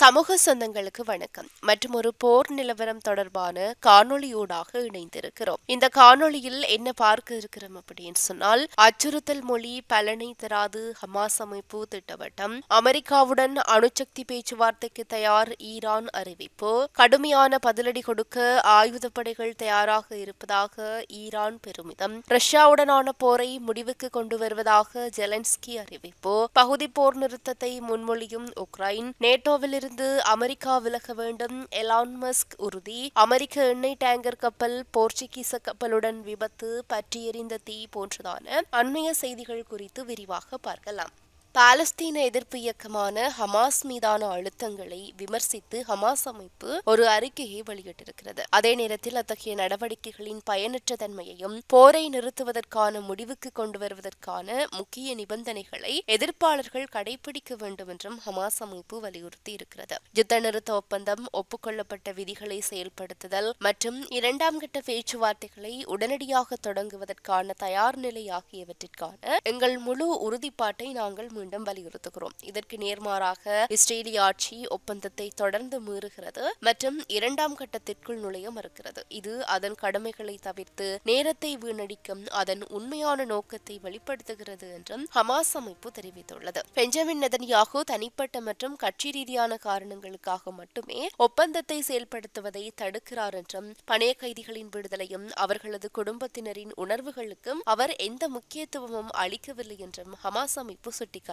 சமூக சொந்தங்களுக்கு வணக்கம். மற்றும் ஒரு போர் நிலவரம் தொடர்பான காணொளியூடாக இணைந்திருக்கிறோம். இந்த காணொளியில் என்ன பார்க்க இருக்கிறோம் அப்படின்னு சொன்னால், அச்சுறுத்தல் மொழி பலனை தராது ஹமாஸ் அமைப்பு திட்டவட்டம், அமெரிக்காவுடன் அணுசக்தி பேச்சுவார்த்தைக்கு தயார் ஈரான் அறிவிப்பு, கடுமையான பதிலடி கொடுக்க ஆயுதப்படைகள் தயாராக இருப்பதாக ஈரான் பெருமிதம், ரஷ்யாவுடனான போரை முடிவுக்கு கொண்டு வருவதாக ஜெலன்ஸ்கி அறிவிப்பு, பகுதி போர் நிறுத்தத்தை முன்மொழியும் உக்ரைன், நேட்டோவில் இருந்து அமெரிக்கா விலக வேண்டும் எலான் மஸ்க் உறுதி, அமெரிக்க எண்ணெய் டேங்கர் கப்பல் போர்ச்சுகீச கப்பலுடன் விபத்து, பற்றி எரிந்த தீ போன்றதான அண்மைய செய்திகள் குறித்து விரிவாக பார்க்கலாம். பாலஸ்தீன எதிர்ப்பு இயக்கமான ஹமாஸ் மீதான அழுத்தங்களை விமர்சித்து ஹமாஸ் அமைப்பு ஒரு அறிக்கையை வெளியிட்டிருக்கிறது. அதே நேரத்தில் அத்தகைய நடவடிக்கைகளின் பயனற்ற தன்மையையும் போரை நிறுத்துவதற்கான முடிவுக்கு கொண்டு வருவதற்கான முக்கிய நிபந்தனைகளை எதிர்ப்பாளர்கள் கடைபிடிக்க வேண்டும் என்றும் ஹமாஸ் அமைப்பு வலியுறுத்தி இருக்கிறது. யுத்த நிறுத்த ஒப்பந்தம், ஒப்புக்கொள்ளப்பட்ட விதிகளை செயல்படுத்துதல் மற்றும் இரண்டாம் கட்ட பேச்சுவார்த்தைகளை உடனடியாக தொடங்குவதற்கான தயார் நிலை ஆகியவற்றிற்கான எங்கள் முழு உறுதிப்பாட்டை நாங்கள் மீண்டும் வலியுறுத்துகிறோம். இதற்கு நேர்மாறாக இஸ்ரேலிய ஆட்சி ஒப்பந்தத்தை தொடர்ந்து மீறுகிறது மற்றும் இரண்டாம் கட்டத்திற்குள் நுழைய மறுக்கிறது. இது அதன் கடமைகளை தவிர்த்து நேரத்தை வீணடிக்கும் அதன் உண்மையான நோக்கத்தை வெளிப்படுத்துகிறது என்றும் ஹமாஸ் அமைப்பு தெரிவித்துள்ளது. பெஞ்சமின் நெதன்யாகு தனிப்பட்ட மற்றும் கட்சி ரீதியான காரணங்களுக்காக மட்டுமே ஒப்பந்தத்தை செயல்படுத்துவதை தடுக்கிறார் என்றும், பணைய கைதிகளின் விடுதலையும் அவர்களது குடும்பத்தினரின் உணர்வுகளுக்கும் அவர் எந்த முக்கியத்துவமும் அளிக்கவில்லை என்றும் ஹமாஸ் அமைப்பு சுட்டிக்காட்டியிருக்கிறது.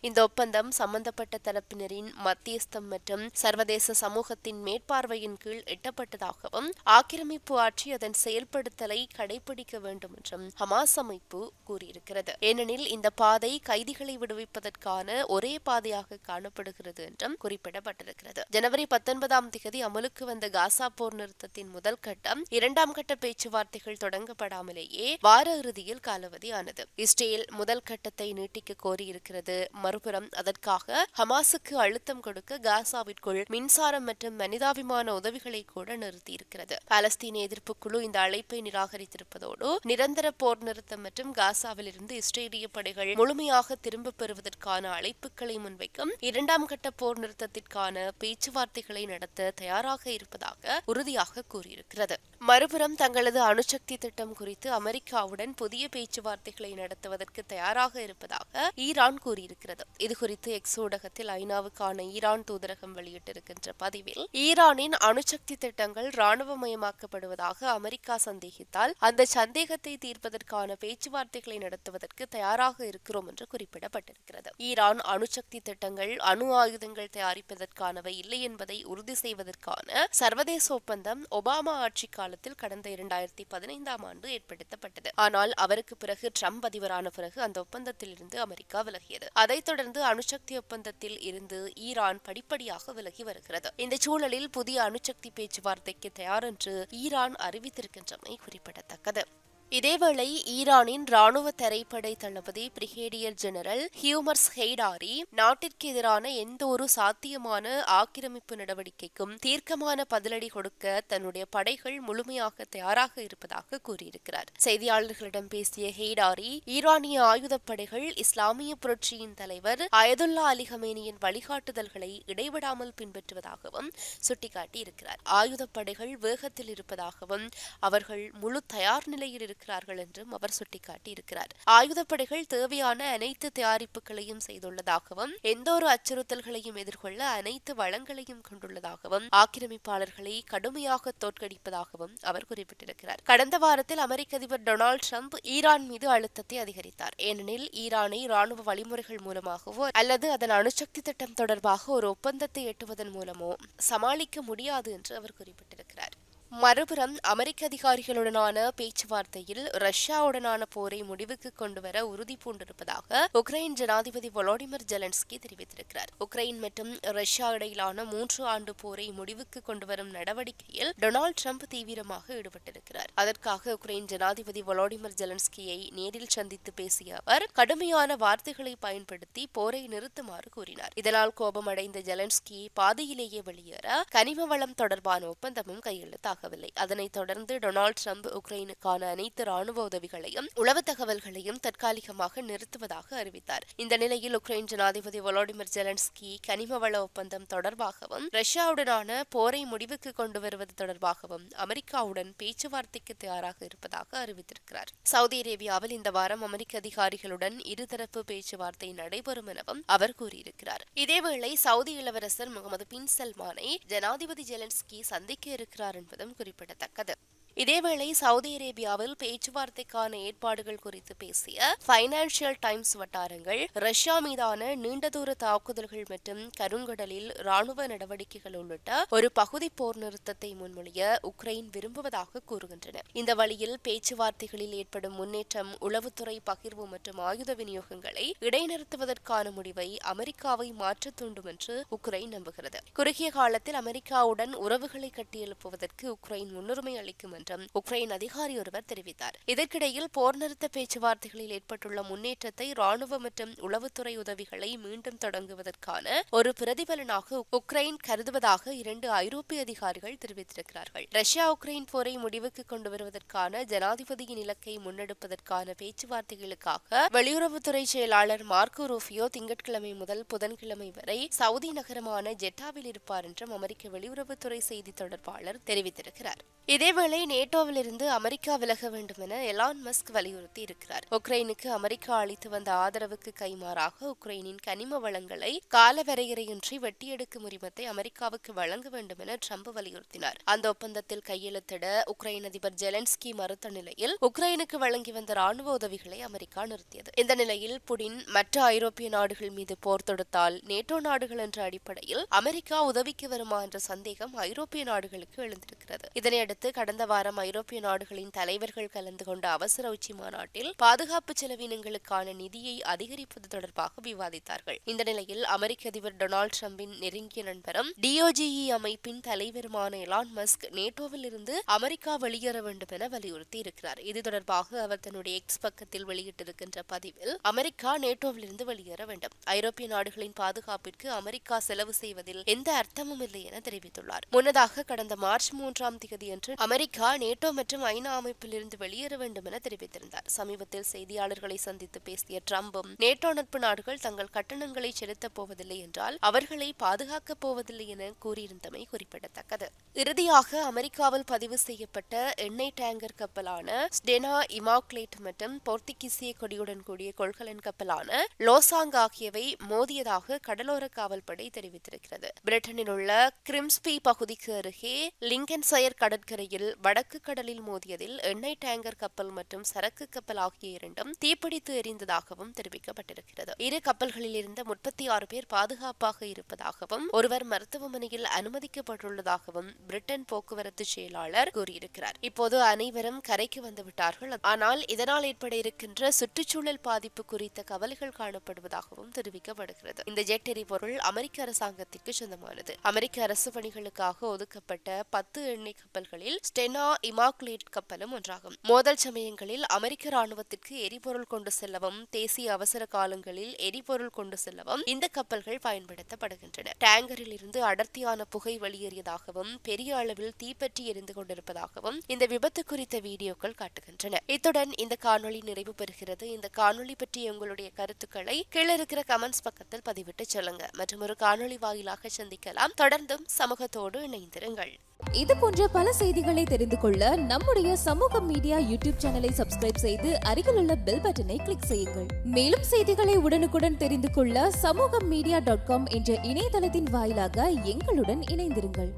இந்த ஒப்பந்தம் சம்பந்தப்பட்ட தரப்பினரின் மத்தியஸ்தம் மற்றும் சர்வதேச சமூகத்தின் மேற்பார்வையின் கீழ் எட்டப்பட்டதாகவும், ஆக்கிரமிப்பு ஆட்சி அதன் செயல்படுத்தலை கடைபிடிக்க வேண்டும் என்றும் ஹமாஸ் அமைப்பு கூறியிருக்கிறது. ஏனெனில் இந்த பாதை கைதிகளை விடுவிப்பதற்கான ஒரே பாதையாக காணப்படுகிறது என்றும் குறிப்பிடப்பட்டிருக்கிறது. ஜனவரி 19 அமலுக்கு வந்த காசா போர் நிறுத்தத்தின் முதல் கட்டம் இரண்டாம் கட்ட பேச்சுவார்த்தைகள் தொடங்கப்படாமலேயே வார இறுதியில் காலாவதியானது. இஸ்ரேல் முதல் கட்டத்தை நீட்டிக்க கோரியிருக்கிறது. மறுபுறம் அதற்காக ஹமாஸுக்கு அழுத்தம் கொடுக்க காசாவிற்குள் மின்சாரம் மற்றும் மனிதாபிமான உதவிகளை கூட நிறுத்தியிருக்கிறது. பாலஸ்தீன எதிர்ப்பு குழு இந்த அழைப்பை நிராகரித்திருப்பதோடு நிரந்தர போர் நிறுத்தம் மற்றும் காசாவில் இருந்து இஸ்ரேலிய படைகள் முழுமையாக திரும்பப் பெறுவதற்கான அழைப்புகளை முன்வைக்கும் இரண்டாம் கட்ட போர் நிறுத்தத்திற்கான பேச்சுவார்த்தைகளை நடத்த தயாராக இருப்பதாக உறுதியாக கூறியிருக்கிறது. மறுபுறம் தங்களது அணுசக்தி திட்டம் குறித்து அமெரிக்காவுடன் புதிய பேச்சுவார்த்தைகளை நடத்துவதற்கு தயாராக இருப்பதாக ஈரான் கூறியிருக்கிறது. இதுகுறித்து எக்ஸ் ஊடகத்தில் ஐநாவுக்கான ஈரான் தூதரகம் வெளியிட்டிருக்கின்ற பதிவில், ஈரானின் அணுசக்தி திட்டங்கள் ராணுவமயமாக்கப்படுவதாக அமெரிக்கா சந்தேகித்தால் அந்த சந்தேகத்தை தீர்ப்பதற்கான பேச்சுவார்த்தைகளை நடத்துவதற்கு தயாராக இருக்கிறோம் என்று குறிப்பிடப்பட்டிருக்கிறது. ஈரான் அணுசக்தி திட்டங்கள் அணு ஆயுதங்கள் தயாரிப்பதற்கானவை இல்லை என்பதை உறுதி செய்வதற்கான சர்வதேச ஒப்பந்தம் ஒபாமா ஆட்சி காலத்தில் கடந்த 2015 ஏற்படுத்தப்பட்டது. ஆனால் அவருக்கு பிறகு ட்ரம்ப் அதிபரான பிறகு அந்த ஒப்பந்தத்தில் இருந்து அமெரிக்கா விலகியது. அதைத் தொடர்ந்து அணுசக்தி ஒப்பந்தத்தில் இருந்து ஈரான் படிப்படியாக விலகி வருகிறது. இந்த சூழலில் புதிய அணுசக்தி பேச்சுவார்த்தைக்கு தயார் என்று ஈரான் அறிவித்திருக்கின்றமை குறிப்பிடத்தக்கது. இதேவேளை ஈரானின் ராணுவ தரைப்படை தளபதி பிரிகேடியர் ஜெனரல் ஹியூமர்ஸ் ஹெய்டாரி நாட்டிற்கு எதிரான எந்த ஒரு சாத்தியமான ஆக்கிரமிப்பு நடவடிக்கைக்கும் தீர்க்கமான பதிலடி கொடுக்க தன்னுடைய படைகள் முழுமையாக தயாராக இருப்பதாக கூறியிருக்கிறார். செய்தியாளர்களிடம் பேசிய ஹெய்டாரி, ஈரானிய ஆயுதப்படைகள் இஸ்லாமிய புரட்சியின் தலைவர் அயதுல்லா அலி கமேனியின் வழிகாட்டுதல்களை இடைவிடாமல் பின்பற்றுவதாகவும் சுட்டிக்காட்டியிருக்கிறார். ஆயுதப்படைகள் வேகத்தில் இருப்பதாகவும் அவர்கள் முழு தயார் நிலையில் இருக்கிறார்கள் என்றும் அவர் சுட்டிக்காட்டியிருக்கிறார். ஆயுதப்படைகள் தேவையான அனைத்து தயாரிப்புகளையும் செய்துள்ளதாகவும், எந்த ஒரு அச்சுறுத்தல்களையும் எதிர்கொள்ள அனைத்து வளங்களையும் கொண்டுள்ளதாகவும், ஆக்கிரமிப்பாளர்களை கடுமையாக தோற்கடிப்பதாகவும் அவர் குறிப்பிட்டிருக்கிறார். கடந்த வாரத்தில் அமெரிக்க அதிபர் டொனால்டு ட்ரம்ப் ஈரான் மீது அழுத்தத்தை அதிகரித்தார். ஏனெனில் ஈரானை ராணுவ வழிமுறைகள் மூலமாகவோ அல்லது அதன் அணுசக்தி திட்டம் தொடர்பாக ஒரு ஒப்பந்தத்தை எட்டுவதன் மூலமோ சமாளிக்க முடியாது என்று அவர் குறிப்பிட்டிருக்கிறார். மறுபுறம் அமெரிக்க அதிகாரிகளுடனான பேச்சுவார்த்தையில் ரஷ்யாவுடனான போரை முடிவுக்கு கொண்டுவர உறுதி பூண்டிருப்பதாக உக்ரைன் ஜனாதிபதி வோலோடிமிர் ஜெலன்ஸ்கி தெரிவித்திருக்கிறார். உக்ரைன் மற்றும் ரஷ்யா இடையிலான 3 ஆண்டு போரை முடிவுக்கு கொண்டுவரும் நடவடிக்கையில் டொனால்டு ட்ரம்ப் தீவிரமாக ஈடுபட்டிருக்கிறார். அதற்காக உக்ரைன் ஜனாதிபதி வோலோடிமிர் ஜெலன்ஸ்கியை நேரில் சந்தித்து பேசிய அவர் கடுமையான வார்த்தைகளை பயன்படுத்தி போரை நிறுத்துமாறு கூறினார். இதனால் கோபமடைந்த ஜெலன்ஸ்கி பாதியிலேயே வெளியேற கனிம வளம் தொடர்பான ஒப்பந்தமும் கையெழுத்தாகியது. வெளியாகவில்லை. அதனைத் தொடர்ந்து டொனால்டு டிரம்ப் உக்ரைனுக்கான அனைத்து ராணுவ உதவிகளையும் உளவு தகவல்களையும் தற்காலிகமாக நிறுத்துவதாக அறிவித்தார். இந்த நிலையில் உக்ரைன் ஜனாதிபதி வோலோடிமிர் ஜெலன்ஸ்கி கனிம வள ஒப்பந்தம் தொடர்பாகவும் ரஷ்யாவுடனான போரை முடிவுக்கு கொண்டு வருவது தொடர்பாகவும் அமெரிக்காவுடன் பேச்சுவார்த்தைக்கு தயாராக இருப்பதாக அறிவித்திருக்கிறார். சவுதி அரேபியாவில் இந்த வாரம் அமெரிக்க அதிகாரிகளுடன் இருதரப்பு பேச்சுவார்த்தை நடைபெறும் எனவும் அவர் கூறியிருக்கிறார். இதேவேளை சவுதி இளவரசர் முகமது பின் சல்மானை ஜனாதிபதி ஜெலன்ஸ்கி சந்திக்க இருக்கிறார் என்பதும் குறிப்பிடத்தக்கது. இதேவேளை சவுதி அரேபியாவில் பேச்சுவார்த்தைக்கான ஏற்பாடுகள் குறித்து பேசிய பைனான்சியல் டைம்ஸ் வட்டாரங்கள் ரஷ்யா மீதான நீண்ட தூர தாக்குதல்கள் மற்றும் கருங்கடலில் ராணுவ நடவடிக்கைகள் உள்ளிட்ட ஒரு பகுதி போர் நிறுத்தத்தை முன்மொழிய உக்ரைன் விரும்புவதாக கூறுகின்றன. இந்த வழியில் பேச்சுவார்த்தைகளில் ஏற்படும் முன்னேற்றம் உளவுத்துறை பகிர்வு மற்றும் ஆயுத விநியோகங்களை இடைநிறுத்துவதற்கான முடிவை அமெரிக்காவை மாற்ற தூண்டும் என்று உக்ரைன் நம்புகிறது. குறுகிய காலத்தில் அமெரிக்காவுடன் உறவுகளை கட்டியெழுப்புவதற்கு உக்ரைன் முன்னுரிமை அளிக்கும் என்று உக்ரைன் அதிகாரி ஒருவர் தெரிவித்தார். இதற்கிடையில் போர் நிறுத்த பேச்சுவார்த்தைகளில் ஏற்பட்டுள்ள முன்னேற்றத்தை ராணுவ மற்றும் உளவுத்துறை உதவிகளை மீண்டும் தொடங்குவதற்கான ஒரு பிரதிபலனாக உக்ரைன் கருதுவதாக 2 ஐரோப்பிய அதிகாரிகள் தெரிவித்திருக்கிறார்கள். ரஷ்யா உக்ரைன் போரை முடிவுக்கு கொண்டு வருவதற்கான ஜனாதிபதியின் இலக்கை முன்னெடுப்பதற்கான பேச்சுவார்த்தைகளுக்காக வெளியுறவுத்துறை செயலாளர் மார்க்கோ ரூபியோ திங்கட்கிழமை முதல் புதன்கிழமை வரை சவுதி நகரமான ஜெட்டாவில் இருப்பார் என்றும் அமெரிக்க வெளியுறவுத்துறை செய்தி தொடர்பாளர் தெரிவித்திருக்கிறார். இதேவேளை நேட்டோவிலிருந்து அமெரிக்கா விலக வேண்டும் என எலான் மஸ்க் வலியுறுத்தி இருக்கிறார். உக்ரைனுக்கு அமெரிக்கா அளித்து வந்த ஆதரவுக்கு கைமாறாக உக்ரைனின் கனிம வளங்களை காலவரையறையின்றி வெட்டியெடுக்கும் உரிமத்தை அமெரிக்காவுக்கு வழங்க வேண்டும் என ட்ரம்ப் வலியுறுத்தினார். அந்த ஒப்பந்தத்தில் கையெழுத்திட உக்ரைன் அதிபர் ஜெலன்ஸ்கி மறுத்த நிலையில் உக்ரைனுக்கு வழங்கி வந்த ராணுவ உதவிகளை அமெரிக்கா நிறுத்தியது. இந்த நிலையில் புடின் மற்ற ஐரோப்பிய நாடுகள் மீது போர் தொடுத்தால் நேட்டோ நாடுகள் என்ற அடிப்படையில் அமெரிக்கா உதவிக்கு வருமா என்ற சந்தேகம் ஐரோப்பிய நாடுகளுக்கு எழுந்திருக்கிறது. இதனையடுத்து கடந்த வாரம் ஐரோப்பிய நாடுகளின் தலைவர்கள் கலந்து கொண்ட அவசர உச்சி மாநாட்டில் பாதுகாப்பு செலவினங்களுக்கான நிதியை அதிகரிப்பது தொடர்பாக விவாதித்தார்கள். இந்த நிலையில் அமெரிக்க அதிபர் டொனால்டு டிரம்பின் நெருங்கிய நண்பரும் டிஓஜிஇ அமைப்பின் தலைவருமான எலான் மஸ்க் நேட்டோவில் இருந்து அமெரிக்கா வெளியேற வேண்டும் என வலியுறுத்தி இருக்கிறார். இது தொடர்பாக அவர் தன்னுடைய எக்ஸ் பக்கத்தில் வெளியிட்டிருக்கின்ற பதிவில் அமெரிக்கா நேட்டோவில் இருந்து வெளியேற வேண்டும், ஐரோப்பிய நாடுகளின் பாதுகாப்பிற்கு அமெரிக்கா செலவு செய்வதில் எந்த அர்த்தமும் இல்லை என தெரிவித்துள்ளார். முன்னதாக கடந்த மார்ச் 3ஆம் தேதி அமெரிக்கா நேட்டோ மற்றும் ஐநா அமைப்பில் இருந்து வெளியேற வேண்டும் என தெரிவித்திருந்தார். சமீபத்தில் செய்தியாளர்களை சந்தித்து பேசிய ட்ரம்பும் நேட்டோ நட்பு நாடுகள் தங்கள் கட்டணங்களை செலுத்தப் போவதில்லை என்றால் அவர்களை பாதுகாக்கப் போவதில்லை என கூறியிருந்தமை குறிப்பிடத்தக்கது. இறுதியாக அமெரிக்காவில் பதிவு செய்யப்பட்ட எண்ணெய் டேங்கர் கப்பலான ஸ்டெனா இமாக்லேட் மற்றும் போர்த்துகீசிய கொடியுடன் கூடிய கொள்கலன் கப்பலான லோசாங் ஆகியவை மோதியதாக கடலோர காவல்படை தெரிவித்திருக்கிறது. பிரிட்டனில் உள்ள கிரிம்ஸ்பி பகுதிக்கு அருகே லிங்கன்ஷயர் கடற்கரையில் வடக்கு கடலில் மோதியதில் எண்ணெய் டேங்கர் கப்பல் மற்றும் சரக்கு கப்பல் ஆகிய இரண்டும் தீப்பிடித்து எரிந்ததாகவும் தெரிவிக்கப்பட்டிருக்கிறது. இரு கப்பல்களில் இருந்த 36 பேர் பாதுகாப்பாக இருப்பதாகவும் ஒருவர் மருத்துவமனையில் அனுமதிக்கப்பட்டுள்ளதாகவும் பிரிட்டன் போக்குவரத்து செயலாளர் கூறியிருக்கிறார். இப்போது அனைவரும் கரைக்கு வந்துவிட்டார்கள், ஆனால் இதனால் ஏற்பட இருக்கின்ற சுற்றுச்சூழல் பாதிப்பு குறித்த கவலைகள் காணப்படுவதாகவும் தெரிவிக்கப்படுகிறது. இந்த ஜெட் எரிபொருள் அமெரிக்க அரசாங்கத்திற்கு சொந்தமானது. அமெரிக்க அரசு பணிகளுக்காக ஒதுக்கப்பட்ட 10 எண்ணெய் கப்பல்களில் ஸ்டெனா இமாக்லேட் கப்பலும் ஒன்றாகும். மோதல் சமயங்களில் அமெரிக்க ராணுவத்திற்கு எரிபொருள் கொண்டு செல்லவும் தேசிய அவசர காலங்களில் எரிபொருள் கொண்டு செல்லவும் இந்த கப்பல்கள் பயன்படுத்தப்படுகின்றன. டேங்கரில் இருந்து அடர்த்தியான புகை வெளியேறியதாகவும் பெரிய அளவில் தீப்பற்றி எரிந்து கொண்டிருப்பதாகவும் இந்த விபத்து குறித்த வீடியோக்கள் காட்டுகின்றன. இத்துடன் இந்த காணொளி நிறைவு பெறுகிறது. இந்த காணொளி பற்றி உங்களுடைய கருத்துக்களை கீழே இருக்கிற கமெண்ட்ஸ் பக்கத்தில் பதிவிட்டு சொல்லுங்க. மற்றும் ஒரு காணொளி வாயிலாக சந்திக்கலாம். தொடர்ந்தும் சமூகத்தோடு இணைந்திருங்கள். இது போன்ற பல செய்திகளை தெரிந்து கொள்ள நம்முடைய சமூக மீடியா யூடியூப் சேனலை சப்ஸ்கிரைப் செய்து அருகில் உள்ள பெல் பட்டனை கிளிக் செய்யுங்கள். மேலும் செய்திகளை உடனுக்குடன் தெரிந்து கொள்ள சமூகமீடியா.com என்ற இணையதளத்தின் வாயிலாக எங்களுடன் இணைந்திருங்கள்.